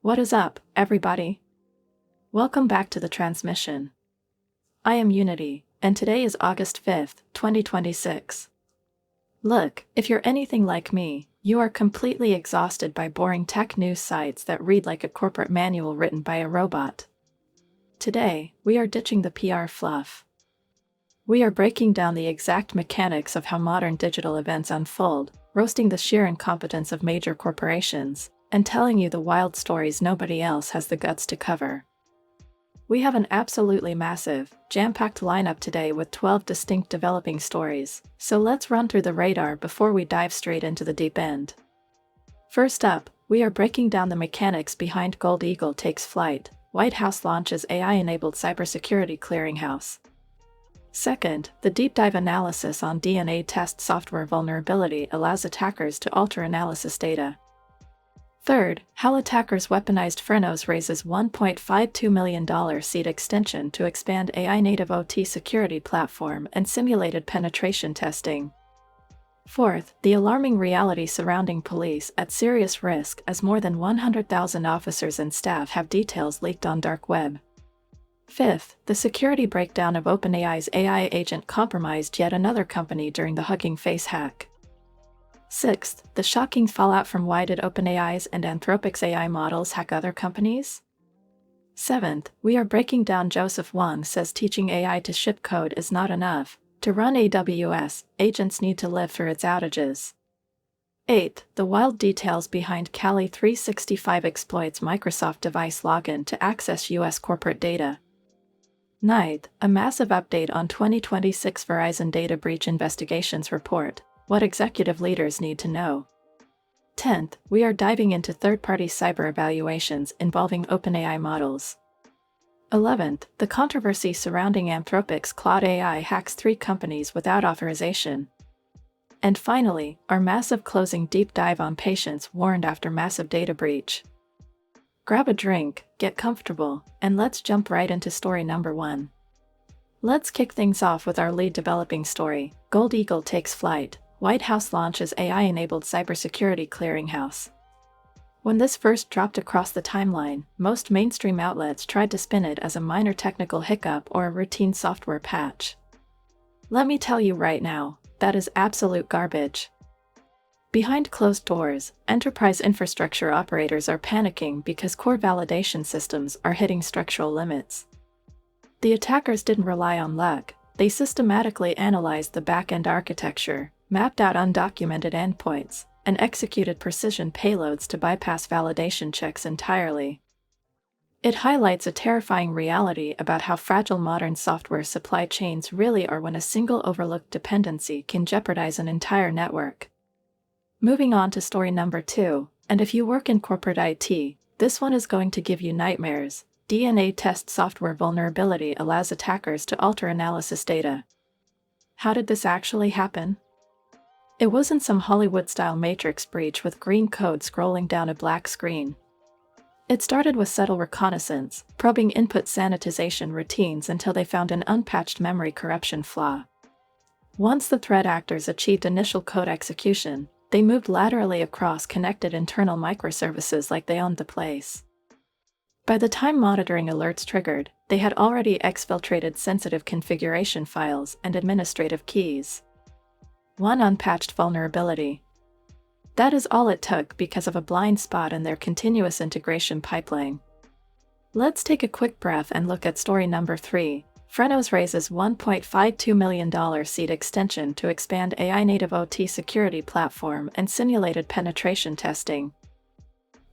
What is up, everybody? Welcome back to the transmission. I am Unity, and today is August 5th, 2026. Look, if you're anything like me, you are completely exhausted by boring tech news sites that read like a corporate manual written by a robot. Today, we are ditching the PR fluff. We are breaking down the exact mechanics of how modern digital events unfold, roasting the sheer incompetence of major corporations, and telling you the wild stories nobody else has the guts to cover. We have an absolutely massive, jam-packed lineup today with 12 distinct developing stories, so let's run through the radar before we dive straight into the deep end. First up, we are breaking down the mechanics behind Gold Eagle Takes Flight. White House launches AI-enabled cybersecurity clearinghouse. Second, the deep dive analysis on DNA test software vulnerability allows attackers to alter analysis data. Third, how attackers weaponized Frenos raises $1.52 million seed extension to expand AI-native OT security platform and simulated penetration testing. Fourth, the alarming reality surrounding police at serious risk as more than 100,000 officers and staff have details leaked on dark web. Fifth, the security breakdown of OpenAI's AI agent compromised yet another company during the Hugging Face hack. Sixth, the shocking fallout from why did OpenAI's and Anthropic's AI models hack other companies? Seventh, we are breaking down Joseph Wong says teaching AI to ship code is not enough. To run AWS, agents need to live through its outages. Eighth, the wild details behind Kali 365 exploits Microsoft device login to access US corporate data. Ninth, a massive update on 2026 Verizon data breach investigations report. What executive leaders need to know. 10th, we are diving into third-party cyber evaluations involving OpenAI models. 11th, the controversy surrounding Anthropic's Claude AI hacks 3 companies without authorization. And finally, our massive closing deep dive on patients warned after massive data breach. Grab a drink, get comfortable, and let's jump right into story number 1. Let's kick things off with our lead developing story, Gold Eagle Takes Flight. White House launches AI-enabled cybersecurity clearinghouse. When this first dropped across the timeline, most mainstream outlets tried to spin it as a minor technical hiccup or a routine software patch. Let me tell you right now, that is absolute garbage. Behind closed doors, enterprise infrastructure operators are panicking because core validation systems are hitting structural limits. The attackers didn't rely on luck, they systematically analyzed the back-end architecture, mapped out undocumented endpoints, and executed precision payloads to bypass validation checks entirely. It highlights a terrifying reality about how fragile modern software supply chains really are when a single overlooked dependency can jeopardize an entire network. Moving on to story number 2, and if you work in corporate IT, this one is going to give you nightmares. DNA test software vulnerability allows attackers to alter analysis data. How did this actually happen? It wasn't some Hollywood-style Matrix breach with green code scrolling down a black screen. It started with subtle reconnaissance, probing input sanitization routines until they found an unpatched memory corruption flaw. Once the threat actors achieved initial code execution, they moved laterally across connected internal microservices like they owned the place. By the time monitoring alerts triggered, they had already exfiltrated sensitive configuration files and administrative keys. One unpatched vulnerability. That is all it took because of a blind spot in their continuous integration pipeline. Let's take a quick breath and look at story number 3. Frenos raises $1.52 million seed extension to expand AI-native OT security platform and simulated penetration testing.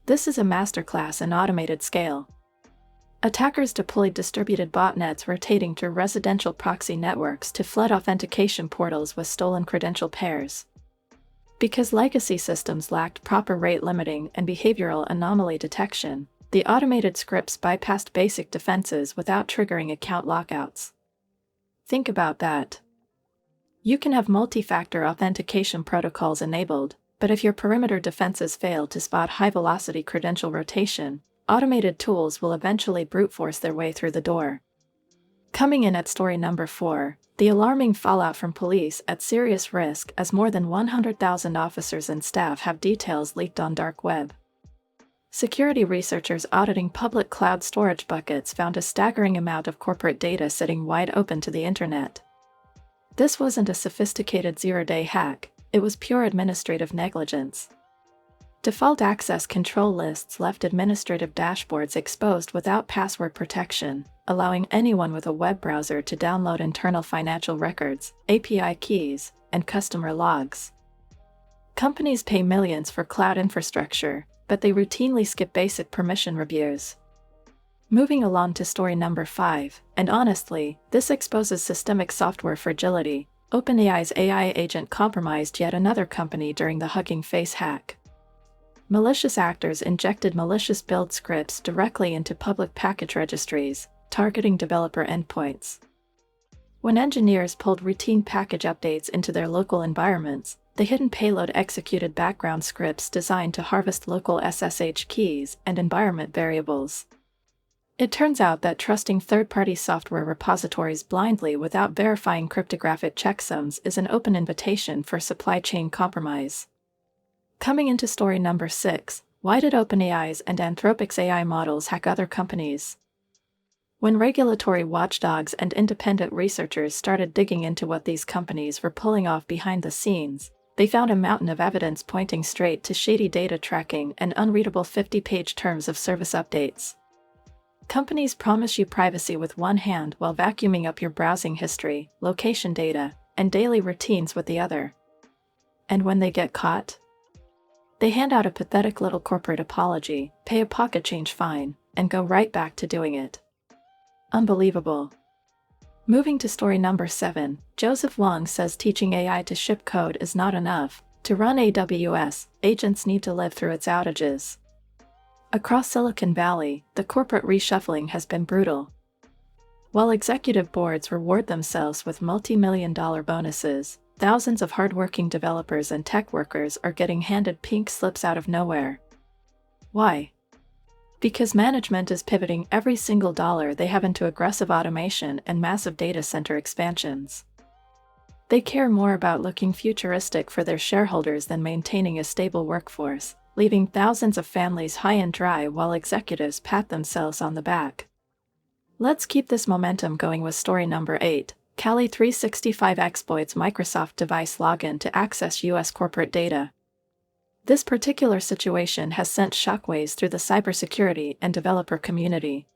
This is a masterclass in automated scale. Attackers deployed distributed botnets rotating through residential proxy networks to flood authentication portals with stolen credential pairs. Because legacy systems lacked proper rate limiting and behavioral anomaly detection, the automated scripts bypassed basic defenses without triggering account lockouts. Think about that. You can have multi-factor authentication protocols enabled, but if your perimeter defenses fail to spot high-velocity credential rotation, automated tools will eventually brute force their way through the door. Coming in at story number 4, the alarming fallout from police at serious risk as more than 100,000 officers and staff have details leaked on dark web. Security researchers auditing public cloud storage buckets found a staggering amount of corporate data sitting wide open to the internet. This wasn't a sophisticated zero-day hack, it was pure administrative negligence. Default access control lists left administrative dashboards exposed without password protection, allowing anyone with a web browser to download internal financial records, API keys, and customer logs. Companies pay millions for cloud infrastructure, but they routinely skip basic permission reviews. Moving along to story number 5, and honestly, this exposes systemic software fragility. OpenAI's AI agent compromised yet another company during the Hugging Face hack. Malicious actors injected malicious build scripts directly into public package registries, targeting developer endpoints. When engineers pulled routine package updates into their local environments, the hidden payload executed background scripts designed to harvest local SSH keys and environment variables. It turns out that trusting third-party software repositories blindly without verifying cryptographic checksums is an open invitation for supply chain compromise. Coming into story number 6, why did OpenAI's and Anthropic's AI models hack other companies? When regulatory watchdogs and independent researchers started digging into what these companies were pulling off behind the scenes, they found a mountain of evidence pointing straight to shady data tracking and unreadable 50-page terms of service updates. Companies promise you privacy with one hand while vacuuming up your browsing history, location data, and daily routines with the other. And when they get caught, they hand out a pathetic little corporate apology, pay a pocket change fine, and go right back to doing it. Unbelievable. Moving to story number 7, Joseph Wong says teaching AI to ship code is not enough. To run AWS, agents need to live through its outages. Across Silicon Valley, the corporate reshuffling has been brutal. While executive boards reward themselves with multi-million-dollar bonuses, thousands of hardworking developers and tech workers are getting handed pink slips out of nowhere. Why? Because management is pivoting every single dollar they have into aggressive automation and massive data center expansions. They care more about looking futuristic for their shareholders than maintaining a stable workforce, leaving thousands of families high and dry while executives pat themselves on the back. Let's keep this momentum going with story number 8. Kali 365 exploits Microsoft device login to access US corporate data. This particular situation has sent shockwaves through the cybersecurity and developer community.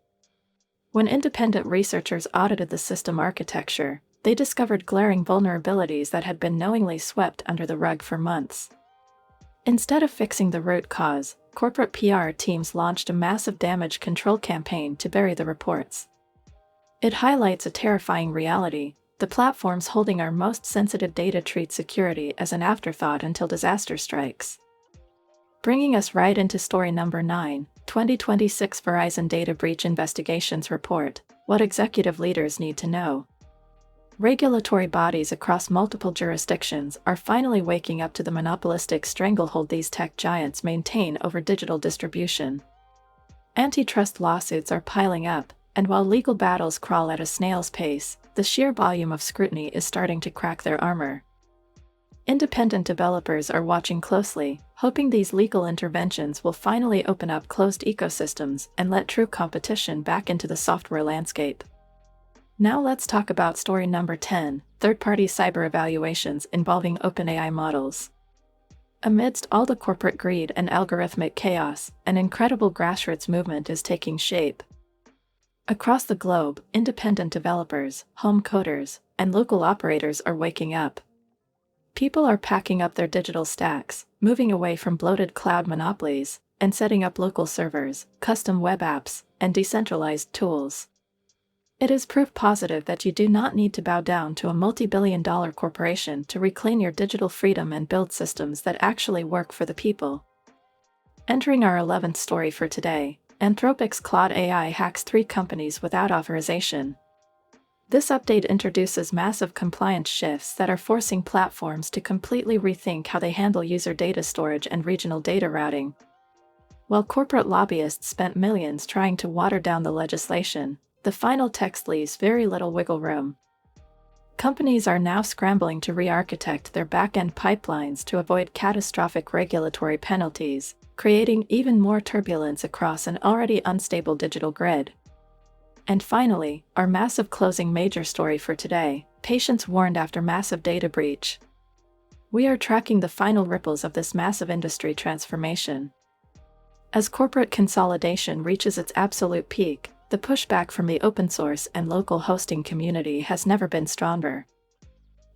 When independent researchers audited the system architecture, they discovered glaring vulnerabilities that had been knowingly swept under the rug for months. Instead of fixing the root cause, corporate PR teams launched a massive damage control campaign to bury the reports. It highlights a terrifying reality: the platforms holding our most sensitive data treat security as an afterthought until disaster strikes. Bringing us right into story number 9, 2026 Verizon Data Breach Investigations Report, What Executive Leaders Need to Know. Regulatory bodies across multiple jurisdictions are finally waking up to the monopolistic stranglehold these tech giants maintain over digital distribution. Antitrust lawsuits are piling up, and while legal battles crawl at a snail's pace, the sheer volume of scrutiny is starting to crack their armor. Independent developers are watching closely, hoping these legal interventions will finally open up closed ecosystems and let true competition back into the software landscape. Now let's talk about story number 10, third-party cyber evaluations involving OpenAI models. Amidst all the corporate greed and algorithmic chaos, an incredible grassroots movement is taking shape. Across the globe, independent developers, home coders, and local operators are waking up. People are packing up their digital stacks, moving away from bloated cloud monopolies, and setting up local servers, custom web apps, and decentralized tools. It is proof positive that you do not need to bow down to a multi-billion-dollar corporation to reclaim your digital freedom and build systems that actually work for the people. Entering our 11th story for today, Anthropic's Claude AI hacks 3 companies without authorization. This update introduces massive compliance shifts that are forcing platforms to completely rethink how they handle user data storage and regional data routing. While corporate lobbyists spent millions trying to water down the legislation, the final text leaves very little wiggle room. Companies are now scrambling to re-architect their back-end pipelines to avoid catastrophic regulatory penalties, creating even more turbulence across an already unstable digital grid. And finally, our massive closing major story for today: patients warned after massive data breach. We are tracking the final ripples of this massive industry transformation. As corporate consolidation reaches its absolute peak, the pushback from the open source and local hosting community has never been stronger.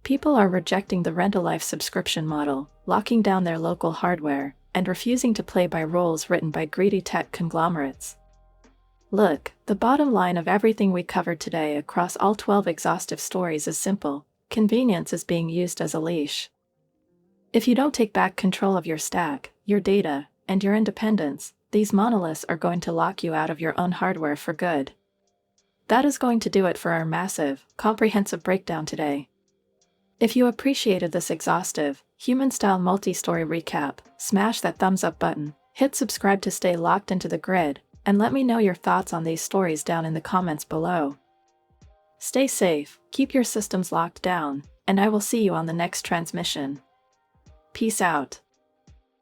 People are rejecting the rent-a-life subscription model, locking down their local hardware, and refusing to play by rules written by greedy tech conglomerates. Look, the bottom line of everything we covered today across all 12 exhaustive stories is simple: convenience is being used as a leash. If you don't take back control of your stack, your data, and your independence, these monoliths are going to lock you out of your own hardware for good. That is going to do it for our massive, comprehensive breakdown today. If you appreciated this exhaustive, human-style multi-story recap, smash that thumbs up button, hit subscribe to stay locked into the grid, and let me know your thoughts on these stories down in the comments below. Stay safe, keep your systems locked down, and I will see you on the next transmission. Peace out.